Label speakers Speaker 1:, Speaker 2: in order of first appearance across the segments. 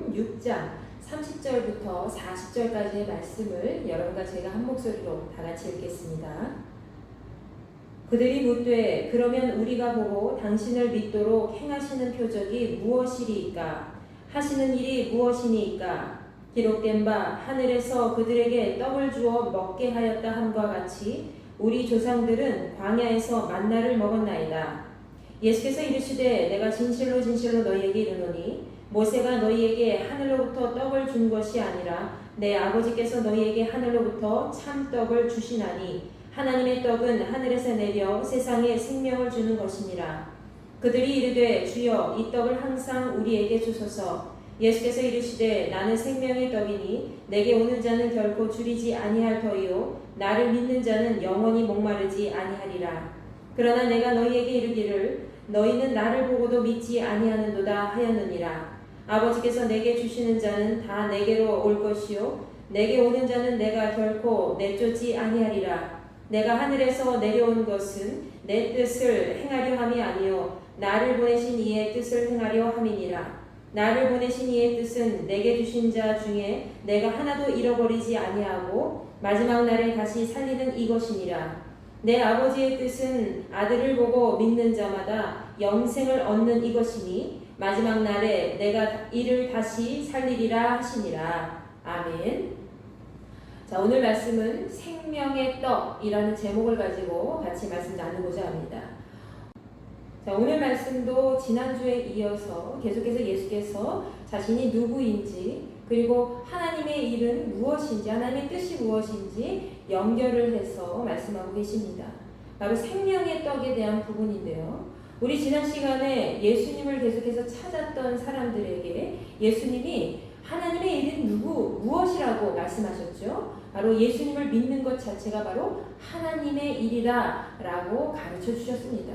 Speaker 1: 마태복음 6장 30절부터 40절까지의 말씀을 여러분과 제가 한 목소리로 다 같이 읽겠습니다. 그들이 묻되 그러면 우리가 보고 당신을 믿도록 행하시는 표적이 무엇이리이까? 하시는 일이 무엇이니까? 기록된 바 하늘에서 그들에게 떡을 주어 먹게 하였다 함과 같이 우리 조상들은 광야에서 만나를 먹었나이다. 예수께서 이르시되 내가 진실로 진실로 너희에게 이르노니 모세가 너희에게 하늘로부터 떡을 준 것이 아니라 내 아버지께서 너희에게 하늘로부터 참떡을 주시나니 하나님의 떡은 하늘에서 내려 세상에 생명을 주는 것이니라. 그들이 이르되 주여 이 떡을 항상 우리에게 주소서. 예수께서 이르시되 나는 생명의 떡이니 내게 오는 자는 결코 줄이지 아니할 터이요 나를 믿는 자는 영원히 목마르지 아니하리라. 그러나 내가 너희에게 이르기를 너희는 나를 보고도 믿지 아니하는도다 하였느니라. 아버지께서 내게 주시는 자는 다 내게로 올 것이요 내게 오는 자는 내가 결코 내쫓지 아니하리라. 내가 하늘에서 내려온 것은 내 뜻을 행하려 함이 아니요 나를 보내신 이의 뜻을 행하려 함이니라. 나를 보내신 이의 뜻은 내게 주신 자 중에 내가 하나도 잃어버리지 아니하고 마지막 날에 다시 살리는 이것이니라. 내 아버지의 뜻은 아들을 보고 믿는 자마다 영생을 얻는 이것이니 마지막 날에 내가 이를 다시 살리리라 하시니라. 아멘. 자, 오늘 말씀은 생명의 떡이라는 제목을 가지고 같이 말씀 나누고자 합니다. 자, 오늘 말씀도 지난주에 이어서 계속해서 예수께서 자신이 누구인지 그리고 하나님의 일은 무엇인지 하나님의 뜻이 무엇인지 연결을 해서 말씀하고 계십니다. 바로 생명의 떡에 대한 부분인데요. 우리 지난 시간에 예수님을 계속해서 찾았던 사람들에게 예수님이 하나님의 일은 무엇이라고 말씀하셨죠? 바로 예수님을 믿는 것 자체가 바로 하나님의 일이다 라고 가르쳐 주셨습니다.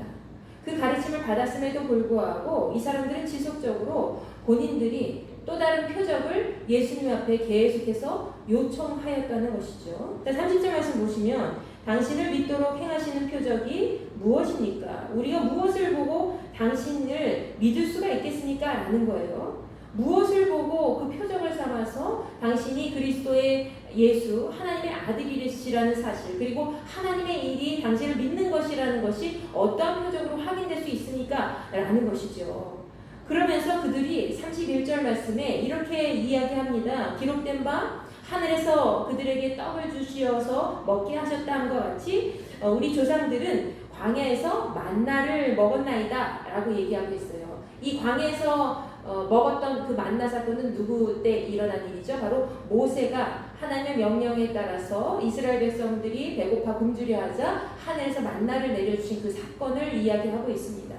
Speaker 1: 그 가르침을 받았음에도 불구하고 이 사람들은 지속적으로 본인들이 또 다른 표적을 예수님 앞에 계속해서 요청하였다는 것이죠. 30절 말씀 보시면 당신을 믿도록 행하시는 표적이 무엇입니까? 우리가 무엇을 보고 당신을 믿을 수가 있겠습니까? 라는 거예요. 무엇을 보고 그 표적을 삼아서 당신이 그리스도의 예수 하나님의 아들이시라는 사실 그리고 하나님의 일이 당신을 믿는 것이라는 것이 어떠한 표적으로 확인될 수 있습니까? 라는 것이죠. 그러면서 그들이 31절 말씀에 이렇게 이야기합니다. 기록된 바 하늘에서 그들에게 떡을 주시어서 먹게 하셨다 함과 같이 우리 조상들은 광야에서 만나를 먹었나이다 라고 얘기하고 있어요. 이 광야에서 먹었던 그 만나 사건은 누구 때 일어난 일이죠? 바로 모세가 하나님의 명령에 따라서 이스라엘 백성들이 배고파 굶주려 하자 하늘에서 만나를 내려주신 그 사건을 이야기하고 있습니다.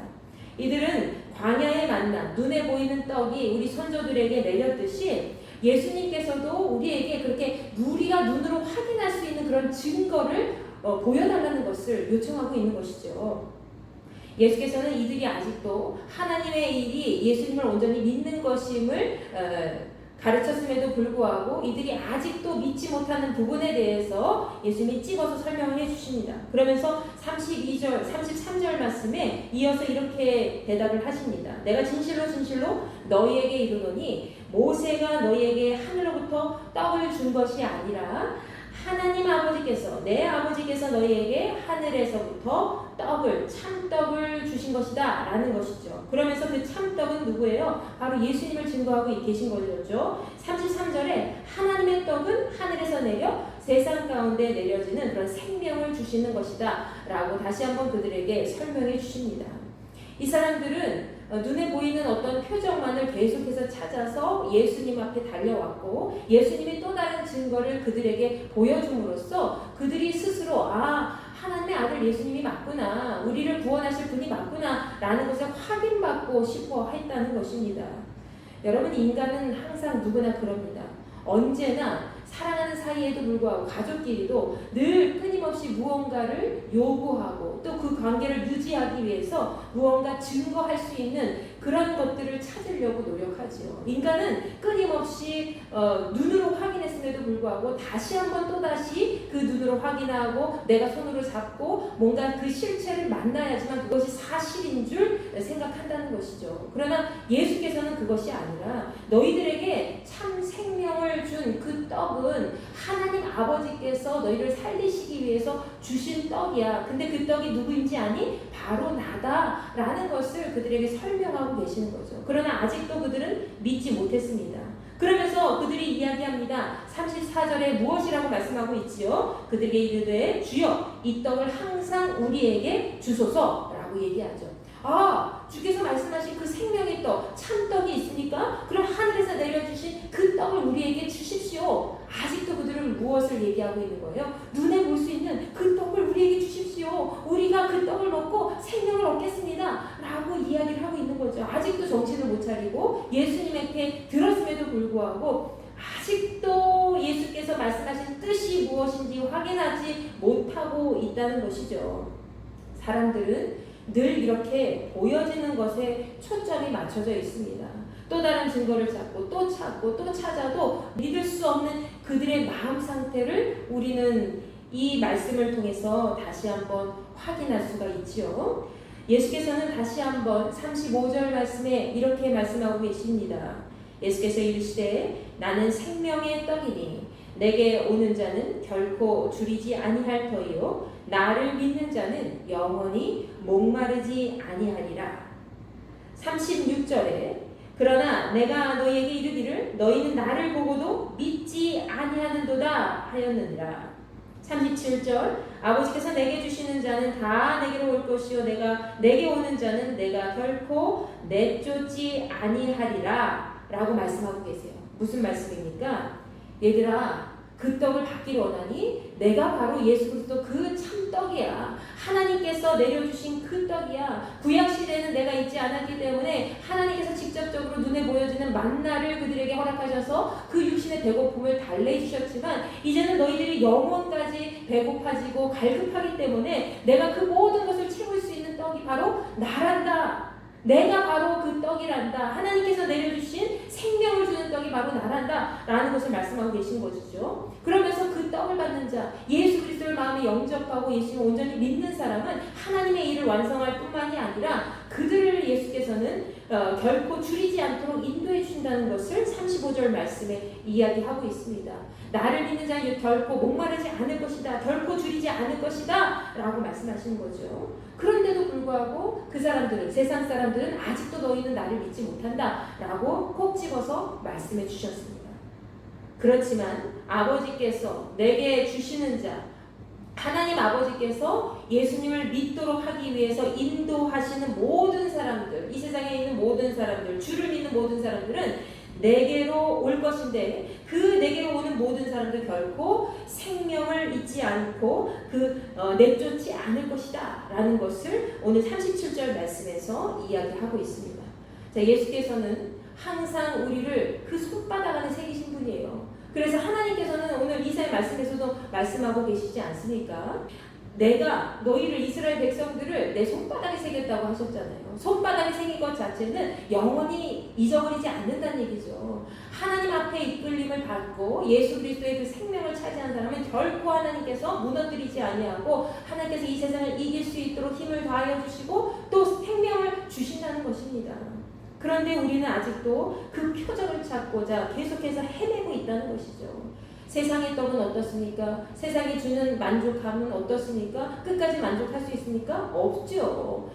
Speaker 1: 이들은 광야의 만나, 눈에 보이는 떡이 우리 선조들에게 내렸듯이 예수님께서도 우리에게 그렇게 우리가 눈으로 확인할 수 있는 그런 증거를 보여달라는 것을 요청하고 있는 것이죠. 예수께서는 이들이 아직도 하나님의 일이 예수님을 온전히 믿는 것임을 가르쳤음에도 불구하고 이들이 아직도 믿지 못하는 부분에 대해서 예수님이 찍어서 설명을 해주십니다. 그러면서 32절, 33절 말씀에 이어서 이렇게 대답을 하십니다. 내가 진실로 진실로 너희에게 이르노니 모세가 너희에게 하늘로부터 떡을 준 것이 아니라 하나님 아버지께서 내 아버지께서 너희에게 하늘에서부터 참떡을 주신 것이다 라는 것이죠. 그러면서 그 참떡은 누구예요? 바로 예수님을 증거하고 계신 거죠. 33절에 하나님의 떡은 하늘에서 내려 세상 가운데 내려지는 그런 생명을 주시는 것이다 라고 다시 한번 그들에게 설명해 주십니다. 이 사람들은 눈에 보이는 어떤 표적만을 계속해서 찾아서 예수님 앞에 달려왔고 예수님이 또 다른 증거를 그들에게 보여줌으로써 그들이 스스로 하나님의 아들 예수님이 맞구나, 우리를 구원하실 분이 맞구나 라는 것을 확인받고 싶어 했다는 것입니다. 여러분, 인간은 항상 누구나 그럽니다. 언제나 사랑하는 사이에도 불구하고 가족끼리도 늘 끊임없이 무언가를 요구하고 또 그 관계를 유지하기 위해서 무언가 증거할 수 있는 그런 것들을 찾으려고 노력하죠. 인간은 끊임없이 눈으로 확인했음에도 불구하고 다시 한번 또다시 그 눈으로 확인하고 내가 손으로 잡고 뭔가 그 실체를 만나야지만 그것이 사실인 줄 생각한다는 것이죠. 그러나 예수께서는 그것이 아니라 너희들에게 준 그 떡은 하나님 아버지께서 너희를 살리시기 위해서 주신 떡이야. 근데 그 떡이 누구인지 아니? 바로 나다 라는 것을 그들에게 설명하고 계시는 거죠. 그러나 아직도 그들은 믿지 못했습니다. 그러면서 그들이 이야기합니다. 34절에 무엇이라고 말씀하고 있지요? 그들에게 이르되 주여 이 떡을 항상 우리에게 주소서 라고 얘기하죠. 주께서 말씀하신 그 생명의 떡, 참떡이 있습니까? 그럼 하늘에서 내려주신 그 떡을 우리에게 주십시오. 아직도 그들은 무엇을 얘기하고 있는 거예요? 눈에 볼 수 있는 그 떡을 우리에게 주십시오. 우리가 그 떡을 먹고 생명을 얻겠습니다. 라고 이야기를 하고 있는 거죠. 아직도 정신을 못 차리고 예수님에게 들었음에도 불구하고 아직도 예수께서 말씀하신 뜻이 무엇인지 확인하지 못하고 있다는 것이죠. 사람들은 늘 이렇게 보여지는 것에 초점이 맞춰져 있습니다. 또 다른 증거를 찾고 또 찾고 또 찾아도 믿을 수 없는 그들의 마음 상태를 우리는 이 말씀을 통해서 다시 한번 확인할 수가 있지요. 예수께서는 다시 한번 35절 말씀에 이렇게 말씀하고 계십니다. 예수께서 이르시되 나는 생명의 떡이니 내게 오는 자는 결코 줄이지 아니할 터이요 나를 믿는 자는 영원히 목마르지 아니하리라. 36절에 그러나 내가 너희에게 이르기를 너희는 나를 보고도 믿지 아니하는도다 하였느니라. 37절 아버지께서 내게 주시는 자는 다 내게로 올 것이요 내가 내게 오는 자는 내가 결코 내쫓지 아니하리라 라고 말씀하고 계세요. 무슨 말씀입니까? 얘들아 그 떡을 받기를 원하니 내가 바로 예수 그리스도 그 참떡이야. 하나님께서 내려주신 그 떡이야. 구약시대에는 내가 있지 않았기 때문에 하나님께서 직접적으로 눈에 보여지는 만나를 그들에게 허락하셔서 그 육신의 배고픔을 달래주셨지만 이제는 너희들이 영혼까지 배고파지고 갈급하기 때문에 내가 그 모든 것을 채울 수 있는 떡이 바로 나란다. 내가 바로 그 떡이란다. 하나님께서 내려주신 생명을 주는 떡이 바로 나란다 라는 것을 말씀하고 계신 것이죠. 그러면서 그 떡을 받는 자, 예수 그리스도를 마음에 영접하고 예수님을 온전히 믿는 사람은 하나님의 일을 완성할 뿐만이 아니라 그들을 예수께서는 결코 줄이지 않도록 인도해 주신다는 것을 35절 말씀에 이야기하고 있습니다. 나를 믿는 자는 결코 목마르지 않을 것이다. 결코 줄이지 않을 것이다 라고 말씀하시는 거죠. 그런데도 불구하고 그 사람들은, 세상 사람들은 아직도 너희는 나를 믿지 못한다 라고 콕 집어서 말씀해 주셨습니다. 그렇지만 아버지께서 내게 주시는 자, 하나님 아버지께서 예수님을 믿도록 하기 위해서 인도하시는 모든 사람들, 이 세상에 있는 모든 사람들, 주를 믿는 모든 사람들은 내게로 올 것인데 그 내게로 오는 모든 사람들 결코 생명을 잊지 않고 내쫓지 않을 것이다 라는 것을 오늘 37절 말씀에서 이야기하고 있습니다. 자, 예수께서는 항상 우리를 그 손바닥 안에 새기신 분이에요. 그래서 하나님께서는 오늘 이사야 말씀에서도 말씀하고 계시지 않습니까? 내가 너희를 이스라엘 백성들을 내 손바닥에 새겼다고 하셨잖아요. 손바닥에 새긴 것 자체는 영원히 잊어버리지 않는다는 얘기죠. 하나님 앞에 이끌림을 받고 예수 그리스도의 그 생명을 차지한 사람은 결코 하나님께서 무너뜨리지 아니하고 하나님께서 이 세상을 이길 수 있도록 힘을 다하여 주시고 또 생명을 주신다는 것입니다. 그런데 우리는 아직도 그 표적을 찾고자 계속해서 헤매고 있다는 것이죠. 세상의 떡은 어떻습니까? 세상이 주는 만족감은 어떻습니까? 끝까지 만족할 수 있습니까? 없죠.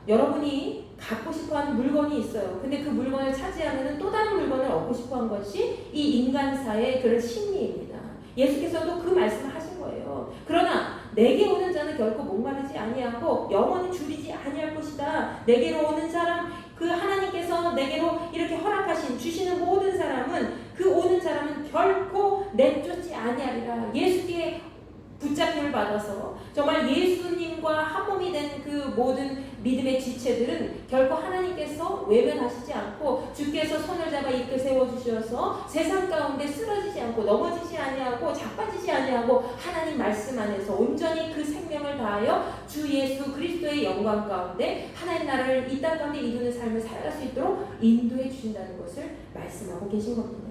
Speaker 1: 여러분이 갖고 싶어하는 물건이 있어요. 근데 그 물건을 차지하면 또 다른 물건을 얻고 싶어하는 것이 이 인간사의 그런 심리입니다. 예수께서도 그 말씀을 하신 거예요. 그러나 내게 오는 자는 결코 목마르지 아니하고 영원히 줄이지 아니할 것이다. 내게로 오는 사람, 그 하나님께서 내게로 이렇게 허락하신 주시는 모든 사람은 그 오는 사람은 결코 내쫓지 아니하리라. 예수께 붙잡힘을 받아서 정말 예수님과 한 몸이 된 그 모든 믿음의 지체들은 결코 하나님께서 외면하시지 않고 주께서 손을 잡아 이끌 세워주셔서 세상 가운데 쓰러지지 않고 넘어지지 아니하고 자빠지지 아니하고 하나님 말씀 안에서 온전히 그 생명을 다하여 주 예수 그리스도의 영광 가운데 하나님 나라를 이 땅 가운데 이루는 삶을 살아갈 수 있도록 인도해 주신다는 것을 말씀하고 계신 겁니다.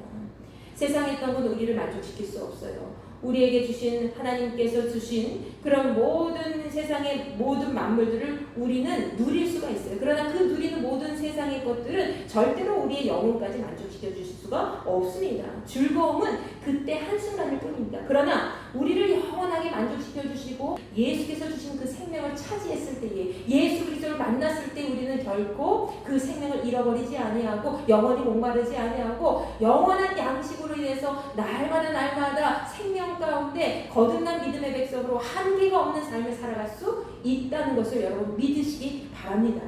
Speaker 1: 세상의 떡은 우리를 만족시킬 수 없어요. 우리에게 주신 하나님께서 주신 그런 모든 세상의 모든 만물들을 우리는 누릴 수가 있어요. 그러나 그 누리는 모든 세상의 것들은 절대로 우리의 영혼까지 만족시켜 주실 수가 없습니다. 즐거움은 그때 한순간일 뿐입니다. 그러나 우리를 영원하게 만족시켜 주시고 예수께서 주신 그 생명을 차지했을 때에 예수 그리스도를 만났을 때 우리는 결코 그 생명을 잃어버리지 아니하고 영원히 목마르지 아니하고 영원한 양식으로 인해서 날마다 생명 가운데 거듭난 믿음의 백성으로 한계가 없는 삶을 살아갈 수 있다는 것을 여러분 믿으시기 바랍니다.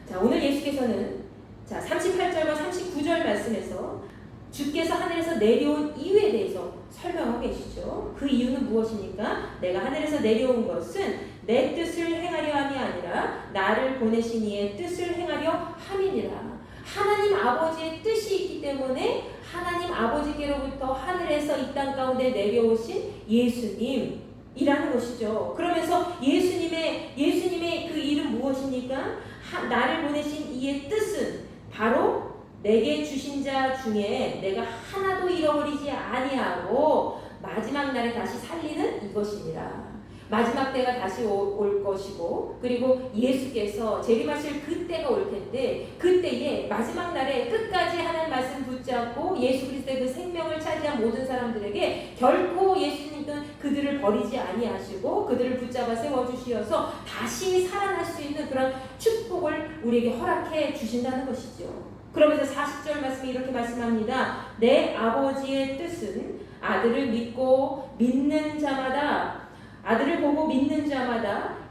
Speaker 1: 자, 오늘 예수께서는 38절과 39절 말씀에서 주께서 하늘에서 내려온 이유에 대해서 설명하고 계시죠. 그 이유는 무엇입니까? 내가 하늘에서 내려온 것은 내 뜻을 행하려 함이 아니라 나를 보내신 이의 뜻을 행하려 함이니라. 하나님 아버지의 뜻이 있기 때문에 하나님 아버지께로부터 하늘에서 이 땅 가운데 내려오신 예수님이라는 것이죠. 그러면서 예수님의 그 이름 무엇입니까? 나를 보내신 이의 뜻은 바로 내게 주신 자 중에 내가 하나도 잃어버리지 아니하고 마지막 날에 다시 살리는 이것이니라. 마지막 때가 다시 올 것이고 그리고 예수께서 재림하실 그때가 올 텐데 그때에 마지막 날에 끝까지 하나님 말씀 붙잡고 예수 그리스도의 그 생명을 차지한 모든 사람들에게 결코 예수님은 그들을 버리지 아니하시고 그들을 붙잡아 세워주시어서 다시 살아날 수 있는 그런 축복을 우리에게 허락해 주신다는 것이죠. 그러면서 40절 말씀이 이렇게 말씀합니다. 내 아버지의 뜻은 아들을 보고 믿는 자마다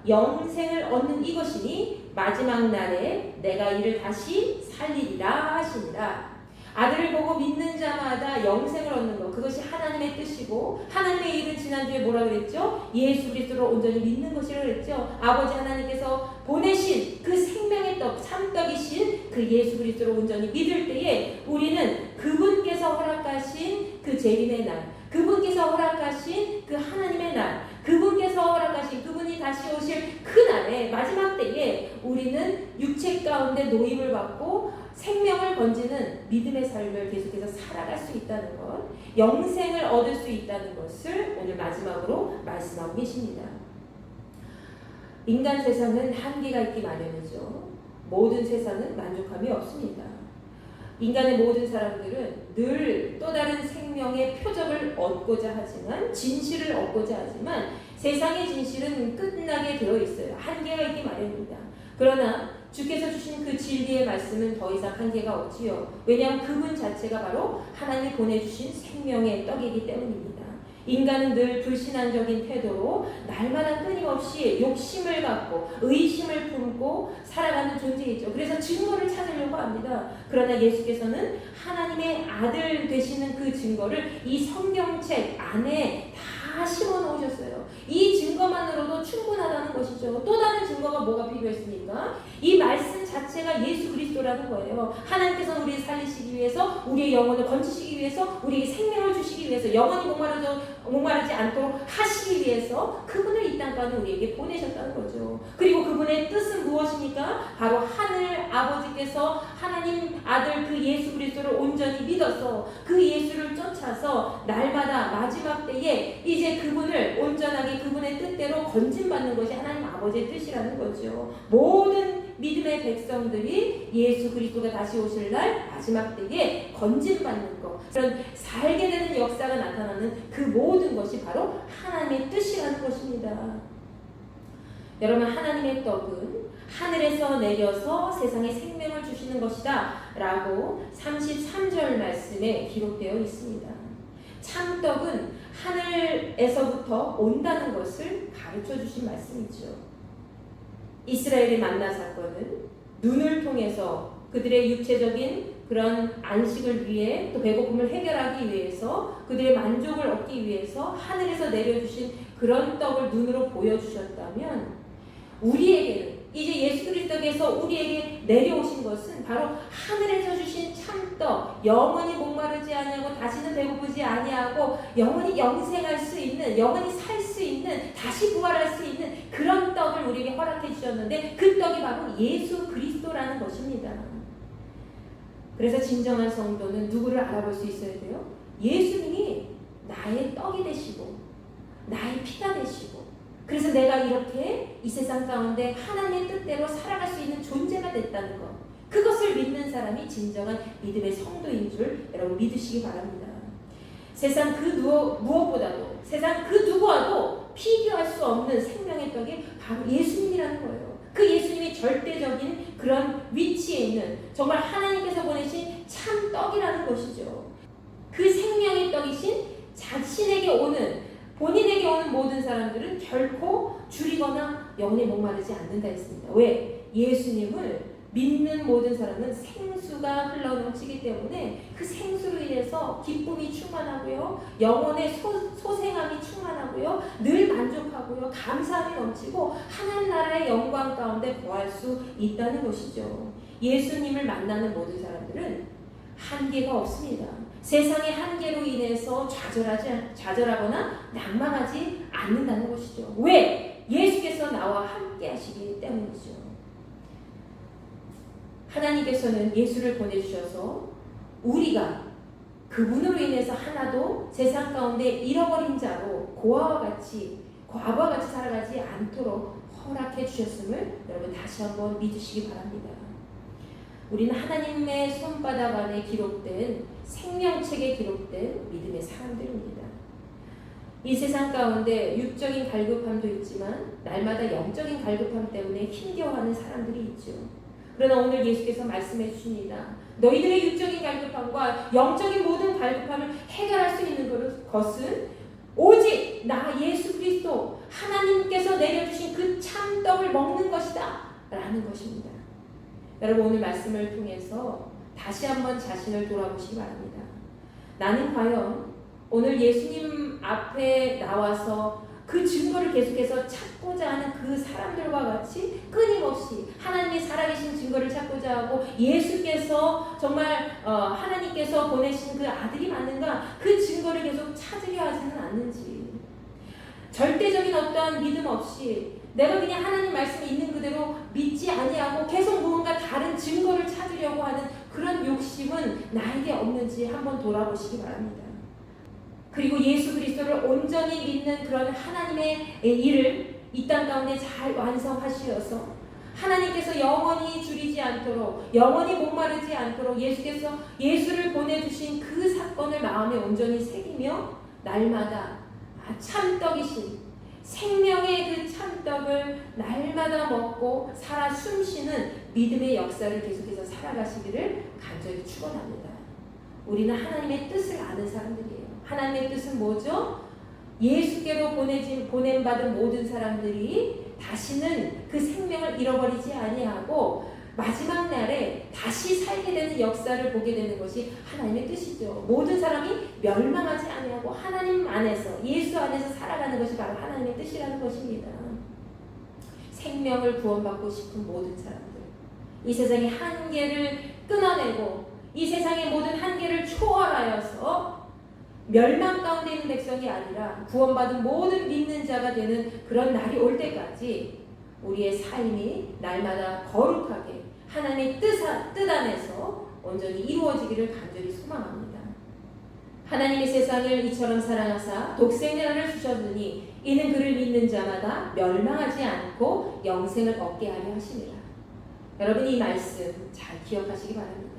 Speaker 1: 영생을 얻는 이것이니 마지막 날에 내가 이를 다시 살리리라 하시니라. 아들을 보고 믿는 자마다 영생을 얻는 것, 그것이 하나님의 뜻이고 하나님의 일은 지난주에 뭐라 그랬죠? 예수 그리스도를 온전히 믿는 것이라고 그랬죠. 아버지 하나님께서 보내신 그 생명의 떡, 참떡이신 그 예수 그리스도를 온전히 믿을 때에 우리는 그분께서 허락하신 그 재림의 날, 그분께서 허락하신 그 하나님의 날, 그분께서 허락하신 그분이 다시 오실 그날에 마지막 때에 우리는 육체 가운데 노임을 받고 생명을 건지는 믿음의 삶을 계속해서 살아갈 수 있다는 것, 영생을 얻을 수 있다는 것을 오늘 마지막으로 말씀하고 계십니다. 인간 세상은 한계가 있기 마련이죠. 모든 세상은 만족함이 없습니다. 인간의 모든 사람들은 늘 또 다른 생명의 표적을 얻고자 하지만 진실을 얻고자 하지만 세상의 진실은 끝나게 되어 있어요. 한계가 있기 마련입니다. 그러나 주께서 주신 그 진리의 말씀은 더 이상 한계가 없지요. 왜냐하면 그분 자체가 바로 하나님이 보내주신 생명의 떡이기 때문입니다. 인간은 늘 불신앙적인 태도로 날마다 끊임없이 욕심을 갖고 의심을 품고 살아가는 존재이죠. 그래서 증거를 찾으려고 합니다. 그러나 예수께서는 하나님의 아들 되시는 그 증거를 이 성경책 안에 다 심어 놓으셨어요. 이 증거만으로도 충분하다는 것이죠. 또 다른 증거가 뭐가 필요했습니까? 이 말씀 자체가 예수 그리스도라는 거예요. 하나님께서 우리를 살리시기 위해서, 우리의 영혼을 건지시기 위해서, 우리에게 생명을 주시기 위해서, 영원히 목마르지 않도록 하시기 위해서 그분을 이 땅까지 우리에게 보내셨다는 거죠. 그리고 그분의 뜻은 무엇입니까? 바로 하늘 아버지께서 하나님 아들 그 예수 그리스도를 온전히 믿어서 그 예수를 쫓아서 날마다 마지막 때에 이제 그분을 온전하게 그분의 뜻대로 건진받는 것이 하나님 아버지의 뜻이라는 거죠. 모든 믿음의 백성들이 예수 그리스도가 다시 오실 날 마지막 때에 건진받는 것, 그런 살게 되는 역사가 나타나는 그 모든 것이 바로 하나님의 뜻이라는 것입니다. 여러분, 하나님의 떡은 하늘에서 내려서 세상에 생명을 주시는 것이다 라고 33절 말씀에 기록되어 있습니다. 참떡은 하늘에서부터 온다는 것을 가르쳐 주신 말씀이죠. 이스라엘의 만나 사건은 눈을 통해서 그들의 육체적인 그런 안식을 위해 또 배고픔을 해결하기 위해서 그들의 만족을 얻기 위해서 하늘에서 내려주신 그런 떡을 눈으로 보여주셨다면 우리에게는 이제 예수 그리스도께서 우리에게 내려오신 것은 바로 하늘에서 주신 참떡, 영원히 목마르지 아니하고 다시는 배고프지 아니하고 영원히 영생할 수 있는, 영원히 살 수 있는, 다시 부활할 수 있는 그런 떡을 우리에게 허락해 주셨는데 그 떡이 바로 예수 그리스도라는 것입니다. 그래서 진정한 성도는 누구를 알아볼 수 있어야 돼요? 예수님이 나의 떡이 되시고 나의 피가 되시고 그래서 내가 이렇게 이 세상 가운데 하나님의 뜻대로 살아갈 수 있는 존재가 됐다는 것, 그것을 믿는 사람이 진정한 믿음의 성도인 줄 여러분 믿으시기 바랍니다. 세상 그 무엇보다도 세상 그 누구와도 비교할 수 없는 생명의 떡이 바로 예수님이라는 거예요. 그 예수님이 절대적인 그런 위치에 있는 정말 하나님께서 보내신 참 떡이라는 것이죠. 그 생명의 떡이신 자신에게 오는 본인에게 오는 모든 사람들은 결코 줄이거나 영혼에 목마르지 않는다 했습니다. 왜? 예수님을 믿는 모든 사람은 생수가 흘러넘치기 때문에 그 생수로 인해서 기쁨이 충만하고요. 영혼의 소생함이 충만하고요. 늘 만족하고요. 감사함이 넘치고 하나님 나라의 영광 가운데 거할 수 있다는 것이죠. 예수님을 만나는 모든 사람들은 한계가 없습니다. 세상의 한계로 인해서 좌절하거나 낙망하지 않는다는 것이죠. 왜? 예수께서 나와 함께 하시기 때문이죠. 하나님께서는 예수를 보내주셔서 우리가 그분으로 인해서 하나도 세상 가운데 잃어버린 자로 과거와 같이 살아가지 않도록 허락해 주셨음을 여러분 다시 한번 믿으시기 바랍니다. 우리는 하나님의 손바닥 안에 기록된 생명책에 기록된 믿음의 사람들입니다. 이 세상 가운데 육적인 갈급함도 있지만 날마다 영적인 갈급함 때문에 힘겨워하는 사람들이 있죠. 그러나 오늘 예수께서 말씀해 주십니다. 너희들의 육적인 갈급함과 영적인 모든 갈급함을 해결할 수 있는 것은 오직 나 예수 그리스도 하나님께서 내려주신 그 참떡을 먹는 것이다 라는 것입니다. 여러분 오늘 말씀을 통해서 다시 한번 자신을 돌아보시기 바랍니다. 나는 과연 오늘 예수님 앞에 나와서 그 증거를 계속해서 찾고자 하는 그 사람들과 같이 끊임없이 하나님의 살아계신 증거를 찾고자 하고 예수께서 정말 하나님께서 보내신 그 아들이 맞는가 그 증거를 계속 찾으려 하지는 않는지, 절대적인 어떠한 믿음 없이 내가 그냥 하나님 말씀이 있는 그대로 믿지 아니하고 계속 무언가 다른 증거를 찾으려고 하는 그런 욕심은 나에게 없는지 한번 돌아보시기 바랍니다. 그리고 예수 그리스도를 온전히 믿는 그런 하나님의 일을 이 땅 가운데 잘 완성하시어서 하나님께서 영원히 줄이지 않도록 영원히 목마르지 않도록 예수께서 예수를 보내주신 그 사건을 마음에 온전히 새기며 날마다 참떡이신 생명의 그 참떡을 날마다 먹고 살아 숨쉬는 믿음의 역사를 계속해서 살아가시기를 간절히 축원합니다. 우리는 하나님의 뜻을 아는 사람들이에요. 하나님의 뜻은 뭐죠? 예수께로 보냄받은 모든 사람들이 다시는 그 생명을 잃어버리지 아니하고 마지막 날에 다시 살게 되는 역사를 보게 되는 것이 하나님의 뜻이죠. 모든 사람이 멸망하지 아니하고 하나님 안에서 예수 안에서 살아가는 것이 바로 하나님의 뜻이라는 것입니다. 생명을 구원받고 싶은 모든 사람들, 이 세상의 한계를 끊어내고 이 세상의 모든 한계를 초월하여서 멸망 가운데 있는 백성이 아니라 구원받은 모든 믿는 자가 되는 그런 날이 올 때까지 우리의 삶이 날마다 거룩하게 하나님의 뜻 안에서 온전히 이루어지기를 간절히 소망합니다. 하나님의 세상을 이처럼 사랑하사 독생의 아들을 주셨느니 이는 그를 믿는 자마다 멸망하지 않고 영생을 얻게 하려 하심이라. 여러분 이 말씀 잘 기억하시기 바랍니다.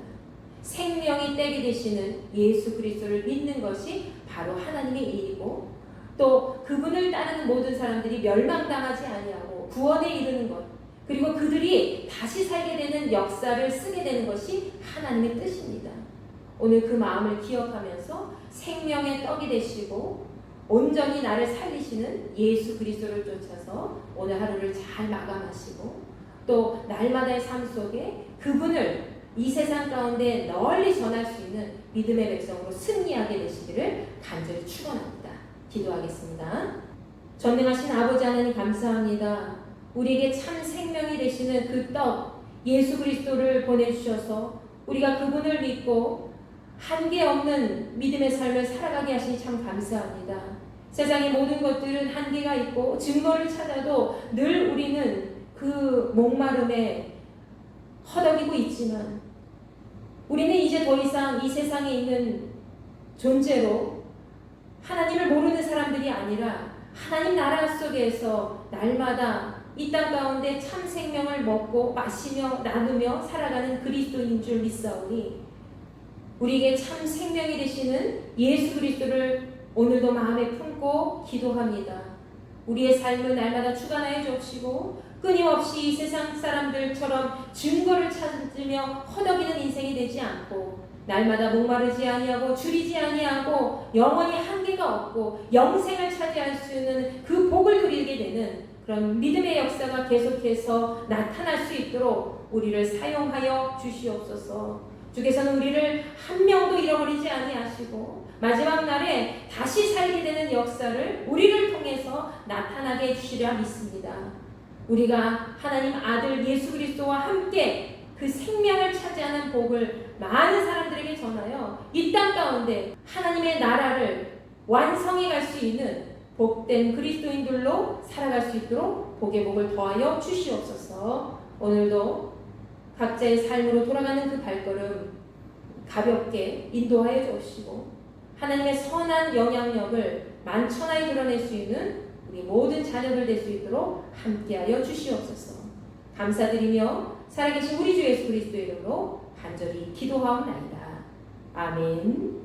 Speaker 1: 생명이 떼게 되시는 예수 그리스도를 믿는 것이 바로 하나님의 일이고 또 그분을 따르는 모든 사람들이 멸망당하지 아니하고 구원에 이르는 것, 그리고 그들이 다시 살게 되는 역사를 쓰게 되는 것이 하나님의 뜻입니다. 오늘 그 마음을 기억하면서 생명의 떡이 되시고 온전히 나를 살리시는 예수 그리스도를 쫓아서 오늘 하루를 잘 마감하시고 또 날마다의 삶 속에 그분을 이 세상 가운데 널리 전할 수 있는 믿음의 백성으로 승리하게 되시기를 간절히 축원합니다. 기도하겠습니다. 전능하신 아버지 하나님 감사합니다. 우리에게 참 생명이 되시는 그 떡 예수 그리스도를 보내주셔서 우리가 그분을 믿고 한계 없는 믿음의 삶을 살아가게 하시니 참 감사합니다. 세상의 모든 것들은 한계가 있고 증거를 찾아도 늘 우리는 그 목마름에 허덕이고 있지만 우리는 이제 더 이상 이 세상에 있는 존재로 하나님을 모르는 사람들이 아니라 하나님 나라 속에서 날마다 이 땅 가운데 참 생명을 먹고 마시며 나누며 살아가는 그리스도인 줄 믿사오니 우리에게 참 생명이 되시는 예수 그리스도를 오늘도 마음에 품고 기도합니다. 우리의 삶을 날마다 주관하여 주옵시고 끊임없이 이 세상 사람들처럼 증거를 찾으며 허덕이는 인생이 되지 않고 날마다 목마르지 아니하고 줄이지 아니하고 영원히 한계가 없고 영생을 차지할 수 있는 그 복을 누리게 되는 그런 믿음의 역사가 계속해서 나타날 수 있도록 우리를 사용하여 주시옵소서. 주께서는 우리를 한 명도 잃어버리지 아니하시고 마지막 날에 다시 살게 되는 역사를 우리를 통해서 나타나게 해주시리라 믿습니다. 우리가 하나님 아들 예수 그리스도와 함께 그 생명을 차지하는 복을 많은 사람들에게 전하여 이 땅 가운데 하나님의 나라를 완성해 갈 수 있는 복된 그리스도인들로 살아갈 수 있도록 복의 복을 더하여 주시옵소서. 오늘도 각자의 삶으로 돌아가는 그 발걸음 가볍게 인도하여 주시고 하나님의 선한 영향력을 만천하에 드러낼 수 있는 우리 모든 자녀들 될 수 있도록 함께하여 주시옵소서. 감사드리며 살아계신 우리 주 예수 그리스도 이름으로 간절히 기도하옵나이다. 아멘.